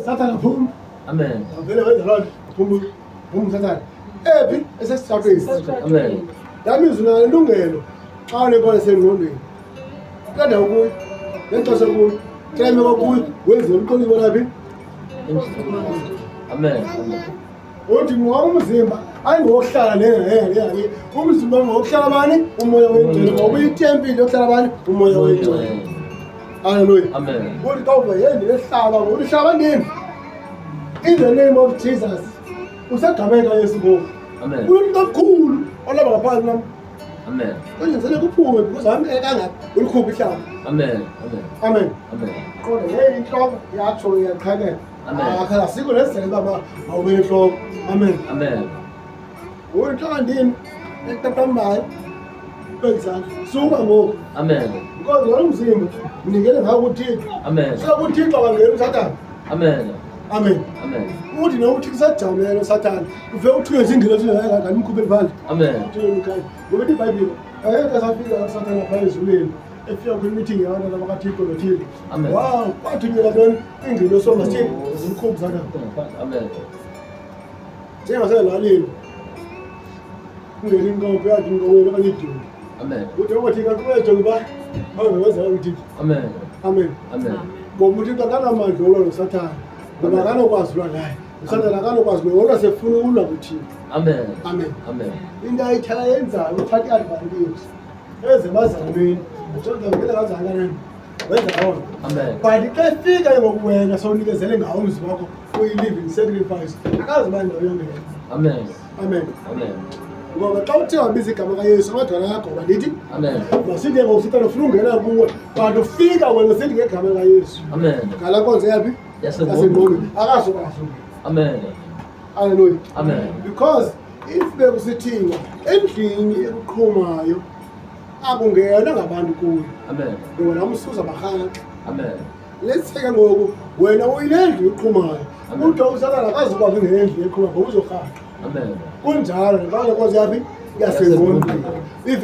Sathana phuma. Amen. Avele wenza loo nto. Phuma Sathana. Ephi esesithathweni. Amen. Yamizwe nalo ilungelo xa unenkola sengqondweni. Kanda ukuyo. Nexesha kuyo. Cela kwakuyo wenze umqondo ibona phi? Amen. Uthi ngoba umzimba ayingokuhlala le umzimba ngokuhlala bani umoya wengcwele ngoba itempile yokuhlala bani umoya wengcwele. Hallelujah. Amen. Uthi xa uva yena lehlaba ngoba uhlaba nini? In the name of Jesus. Usagameka Yesu ngoku. Amen. Umuntu kakhulu olaba ngaphansi nam. Amen. Kwenzele kuphume because wami kangaphi ulikhupha ihlaba. Amen. Amen. Amen. Amen. Kodwa inhloko yatsho iyaqhakela. Amen. Akhala sikho lesizela baba awube inhloko. Amen. Amen. Uyinhloko ndini etatambayo. Kwenzani? Suka ngoku. Amen. Because wona umzimba unikele ngawo kuThixo. Amen. Suka kuThixo kangena uSathane. Amen. Amen. Amen. Uthi noma uthi kusajamela uSathane uvele uthuke izindlela ezingayo kanti umkhuphe phandle. Amen. Ngoba iBhayibheli ayeke safika uSathane phaya ezulwini efika kwi-meeting yabantu abakaThixo noThixo. Amen. Wow, kwathunyelwa ntoni ingilo somathixo zimkhuphe Sathane. Amen. Njengaselalini kungena inkomo yathi inkomo okanye iduna. Amen. Uthi obathika kubejonge ba bawenza uThixo. Amen. Amen. Amen. Ngoba uThixo akanamandla olwa noSathane. Ngoba akanokwazi ulwa naye. uSathane akanokwazi ngoba sefuna ulwa kuThixo. Amen. Amen. Amen. Into ayithala yenzayo uthatha i-advantage ezemazalweni ujonga ngeke kangakanani wenza loo nto. Amen. But xa efika ngoku wena sowunikezele ngawo umzi wakho uyi-living sacrifice akaziba ndawo yonke. Amen. Amen. Amen. Ngoba xa uthe wabiza igama kaYesu amadwala ayagoba lithi Amen. masithi ngoku uSathane ufuna ungena kuwe but ufika wena sithi ngegama likaYesu Amen. ngala nkonzo yaphi yasengqondweni akazokwazi. Amen. Hallelujah. Amen. Because if bekusithiwa endlini ekuqhumayo akungena ngabantu kuyo Amen. wena umsusa barhanxa. Amen. Let's say ngoku wena uyinendlu eqhumayo uthi uSathane akazukwazi ngendlu eqhumayo ngoba uzorhaxa. Amen. Kunjalo ngenxa nkonzo yaphi yasengqondweni.